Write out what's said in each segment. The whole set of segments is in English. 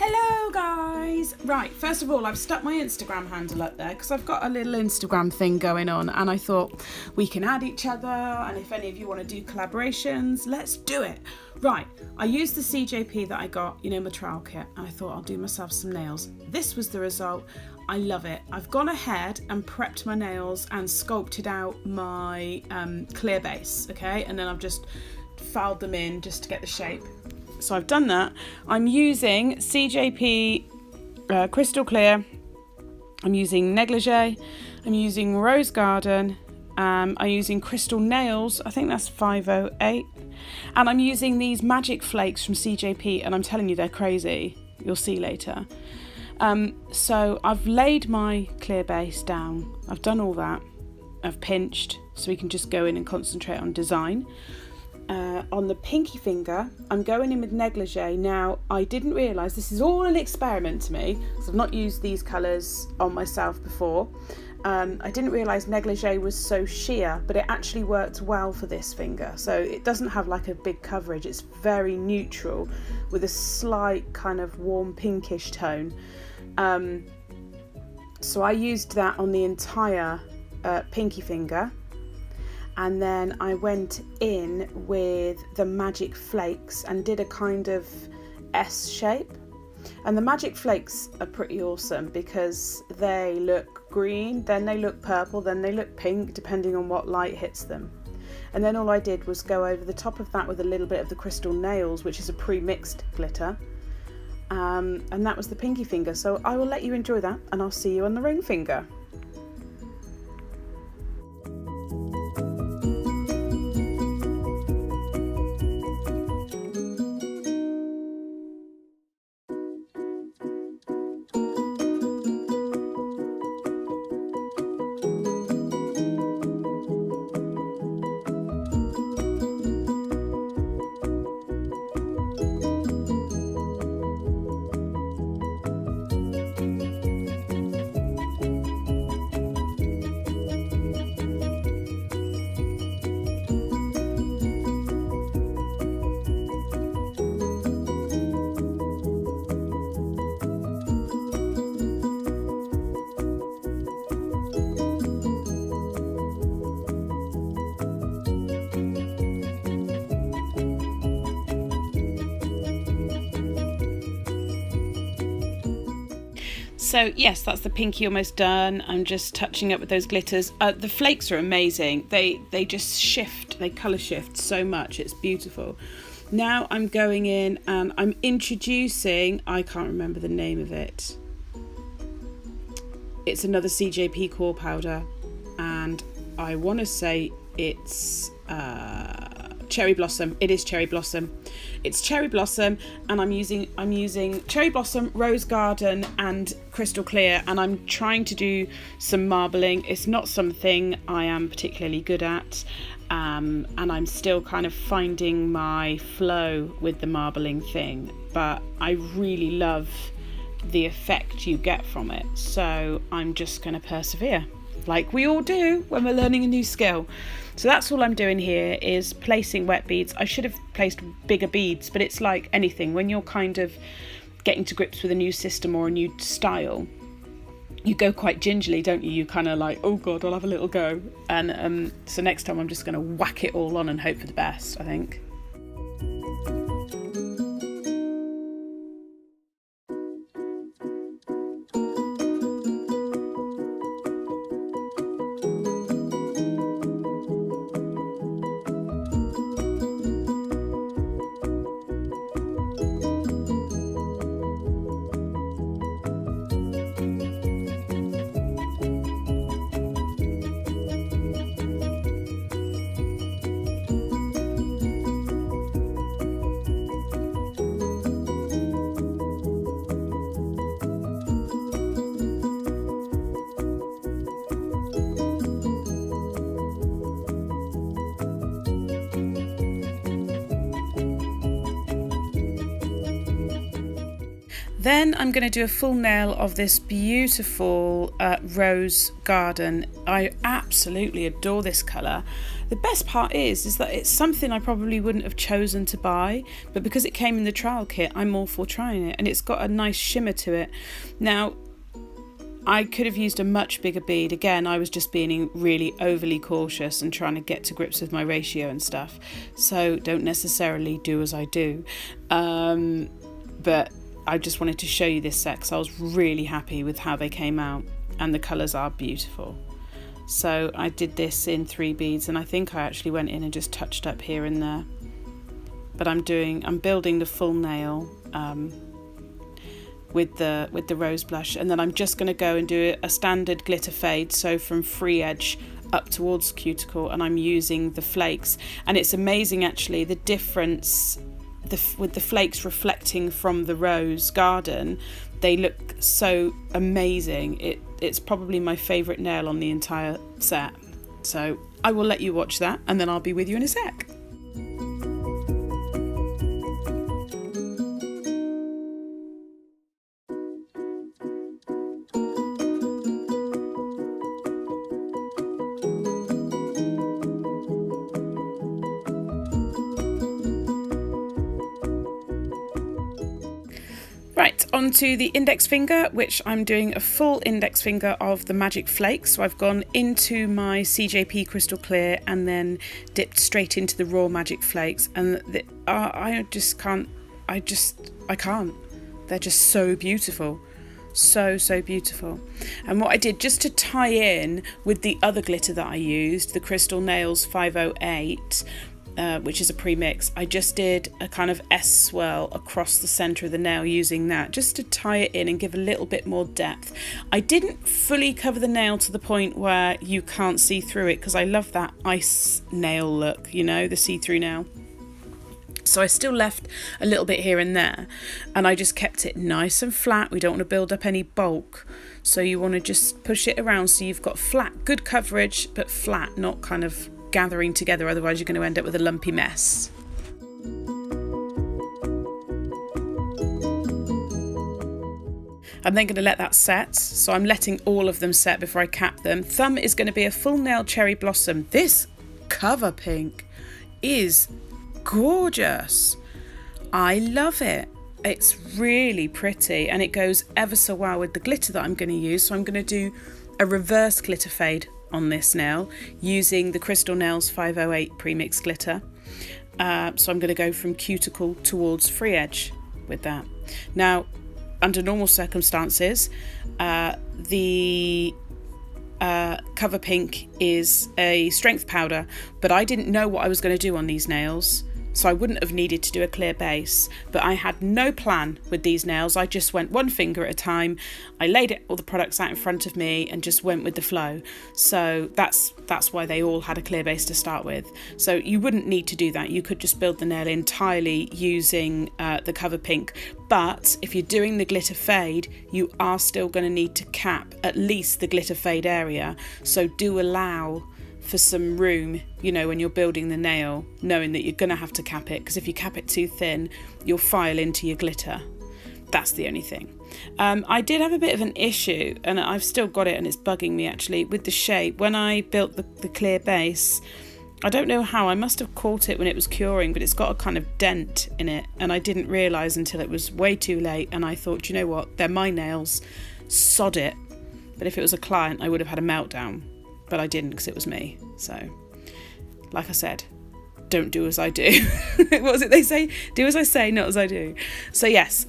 Hello guys! Right, first of all, I've stuck my Instagram handle up there because I've got a little Instagram thing going on and I thought we can add each other, and if any of you want to do collaborations, let's do it. Right, I used the CJP that I got, my trial kit, and I thought I'll do myself some nails. This was the result. I love it. I've gone ahead and prepped my nails and sculpted out my clear base, okay? And then I've just filed them in just to get the shape. So I've done that. I'm using CJP Crystal Clear. I'm using Neglige. I'm using Rose Garden. I'm using Crystal Nails. I think that's 508. And I'm using these magic flakes from CJP, and I'm telling you, they're crazy. You'll see later. So I've laid my clear base down. I've done all that. I've pinched so we can just go in and concentrate on design. On the pinky finger, I'm going in with Neglige. Now, I didn't realise, this is all an experiment to me, because I've not used these colours on myself before. I didn't realise Neglige was so sheer, but it actually worked well for this finger. So it doesn't have like a big coverage, it's very neutral with a slight kind of warm pinkish tone. So I used that on the entire pinky finger. And then I went in with the magic flakes and did a kind of S shape. And the magic flakes are pretty awesome because they look green, then they look purple, then they look pink, depending on what light hits them. And then all I did was go over the top of that with a little bit of the Crystal Nails, which is a pre-mixed glitter. And that was the pinky finger. So I will let you enjoy that, and I'll see you on the ring finger. So yes, that's the pinky almost done. I'm just touching up with those glitters. The flakes are amazing. They just shift, they colour shift so much. It's beautiful. Now I'm going in and I'm introducing, I can't remember the name of it. It's another CJP core powder, and I want to say it's Cherry Blossom. It is Cherry Blossom. It's Cherry Blossom, and I'm using Cherry Blossom, Rose Garden and Crystal Clear, and I'm trying to do some marbling. It's not something I am particularly good at, and I'm still kind of finding my flow with the marbling thing, but I really love the effect you get from it, so I'm just going to persevere like we all do when we're learning a new skill. So that's all I'm doing here, is placing wet beads. I should have placed bigger beads, but it's like anything. When you're kind of getting to grips with a new system or a new style, you go quite gingerly, don't you? You kind of like, oh God, I'll have a little go. And so next time I'm just going to whack it all on and hope for the best, I think. Then I'm going to do a full nail of this beautiful rose garden. I absolutely adore this colour. The best part is that it's something I probably wouldn't have chosen to buy, but because it came in the trial kit, I'm all for trying it, and it's got a nice shimmer to it. Now, I could have used a much bigger bead. Again, I was just being really overly cautious and trying to get to grips with my ratio and stuff. So don't necessarily do as I do. But I just wanted to show you this set because I was really happy with how they came out, and the colours are beautiful. So I did this in 3 beads, and I think I actually went in and just touched up here and there. But I'm building the full nail with the rose blush, and then I'm just going to go and do a standard glitter fade, so from free edge up towards cuticle, and I'm using the Flakes. And it's amazing actually the difference with the Flakes reflecting from the rose garden. They look so amazing. It's probably my favourite nail on the entire set. So I will let you watch that, and then I'll be with you in a sec. Right, onto the index finger, which I'm doing a full index finger of the Magic Flakes. So I've gone into my CJP Crystal Clear and then dipped straight into the raw Magic Flakes, and I can't. They're just so beautiful. So beautiful. And what I did, just to tie in with the other glitter that I used, the Crystal Nails 508, which is a pre-mix, I just did a kind of S swirl across the centre of the nail using that, just to tie it in and give a little bit more depth. I didn't fully cover the nail to the point where you can't see through it, because I love that ice nail look, you know, the see-through nail. So I still left a little bit here and there, and I just kept it nice and flat. We don't want to build up any bulk, so you want to just push it around so you've got flat, good coverage, but flat, not kind of gathering together, otherwise you're going to end up with a lumpy mess. I'm then going to let that set, so I'm letting all of them set before I cap them. Thumb is going to be a full nail cherry blossom. This cover pink is gorgeous. I love it. It's really pretty, and it goes ever so well with the glitter that I'm going to use. So I'm going to do a reverse glitter fade on this nail using the Crystal Nails 508 premix glitter. So I'm going to go from cuticle towards free edge with that. Now, under normal circumstances, the cover pink is a strength powder, but I didn't know what I was going to do on these nails, so I wouldn't have needed to do a clear base. But I had no plan with these nails. I just went one finger at a time. I laid all the products out in front of me and just went with the flow. So that's why they all had a clear base to start with. So you wouldn't need to do that. You could just build the nail entirely using the cover pink. But if you're doing the glitter fade, you are still going to need to cap at least the glitter fade area. So do allow for some room, you know, when you're building the nail, knowing that you're going to have to cap it, because if you cap it too thin, you'll file into your glitter. That's the only thing. I did have a bit of an issue, and I've still got it, and it's bugging me actually, with the shape. When I built the clear base, I don't know how, I must have caught it when it was curing, but it's got a kind of dent in it, and I didn't realise until it was way too late, and I thought, you know what, they're my nails, sod it. But if it was a client, I would have had a meltdown. But I didn't, because it was me. So, like I said, don't do as I do. What was it they say? Do as I say, not as I do. So yes,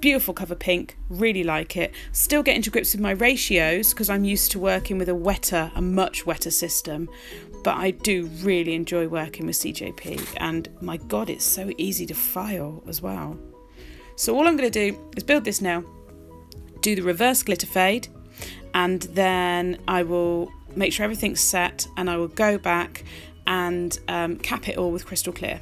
beautiful cover pink, really like it. Still getting to grips with my ratios, because I'm used to working with a much wetter system. But I do really enjoy working with CJP, and my God, it's so easy to file as well. So all I'm going to do is build this now, do the reverse glitter fade, and then I will make sure everything's set, and I will go back and cap it all with Crystal Clear.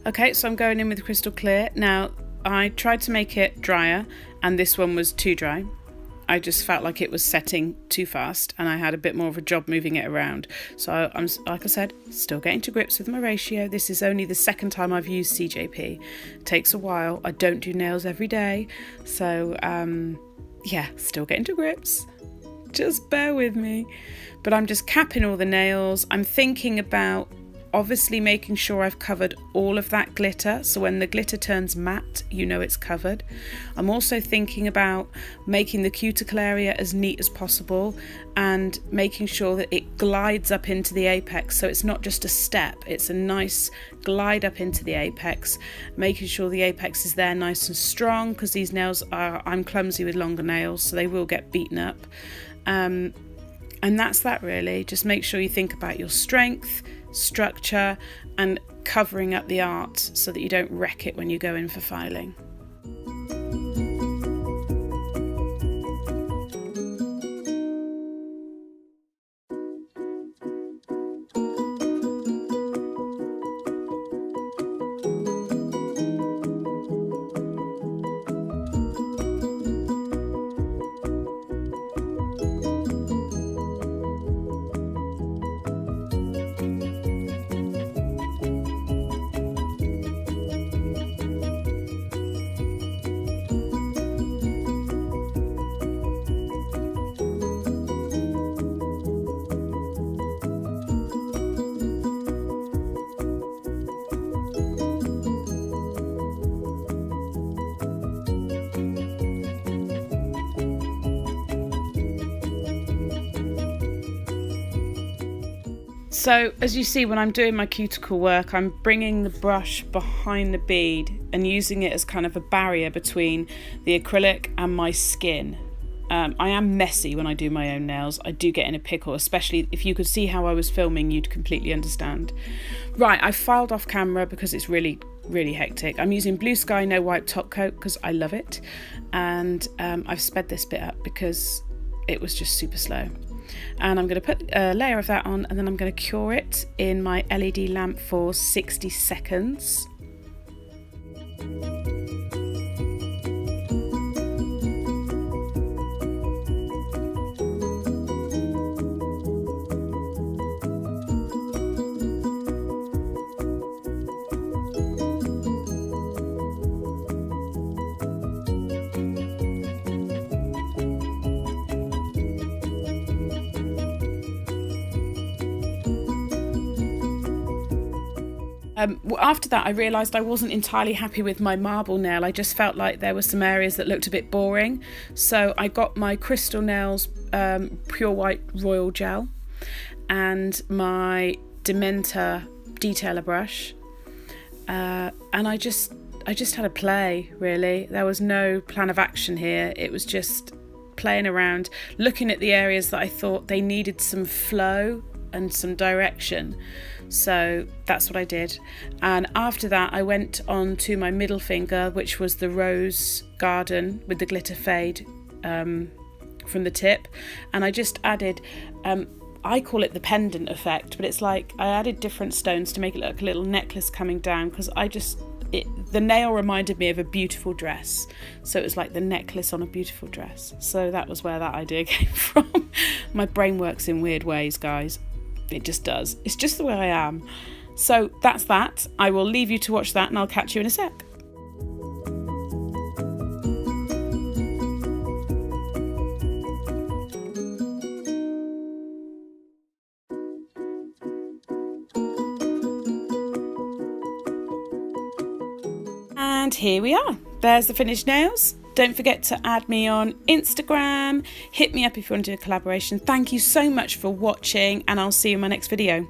Okay, so I'm going in with Crystal Clear. Now, I tried to make it drier and this one was too dry. I just felt like it was setting too fast and I had a bit more of a job moving it around. So I'm, like I said, still getting to grips with my ratio. This is only the second time I've used CJP. It takes a while. I don't do nails every day. So yeah, still getting to grips. Just bear with me. But I'm just capping all the nails. I'm thinking about obviously making sure I've covered all of that glitter, so when the glitter turns matte, you know it's covered. I'm also thinking about making the cuticle area as neat as possible and making sure that it glides up into the apex, so it's not just a step, it's a nice glide up into the apex, making sure the apex is there nice and strong, because these nails I'm clumsy with longer nails, so they will get beaten up. And that's that really. Just make sure you think about your strength, structure and covering up the art so that you don't wreck it when you go in for filing. So as you see, when I'm doing my cuticle work, I'm bringing the brush behind the bead and using it as kind of a barrier between the acrylic and my skin. I am messy when I do my own nails. I do get in a pickle, especially if you could see how I was filming, you'd completely understand. Right, I filed off camera because it's really hectic. I'm using Bluesky No Wipe Top Coat because I love it. And I've sped this bit up because it was just super slow. And I'm going to put a layer of that on and then I'm going to cure it in my LED lamp for 60 seconds. After that I realised I wasn't entirely happy with my marble nail. I just felt like there were some areas that looked a bit boring, so I got my Crystal Nails Pure White Royal Gel and my Dementor detailer brush, and I just had a play really. There was no plan of action here. It was just playing around, looking at the areas that I thought they needed some flow and some direction. So that's what I did. And after that I went on to my middle finger, which was the Rose Garden with the glitter fade from the tip, and I just added I call it the pendant effect, but it's like I added different stones to make it look like a little necklace coming down, because the nail reminded me of a beautiful dress, so it was like the necklace on a beautiful dress. So that was where that idea came from. My brain works in weird ways, guys. It just does. It's just the way I am. So that's that. I will leave you to watch that and I'll catch you in a sec. And here we are. There's the finished nails. Don't forget to add me on Instagram. Hit me up if you want to do a collaboration. Thank you so much for watching and I'll see you in my next video.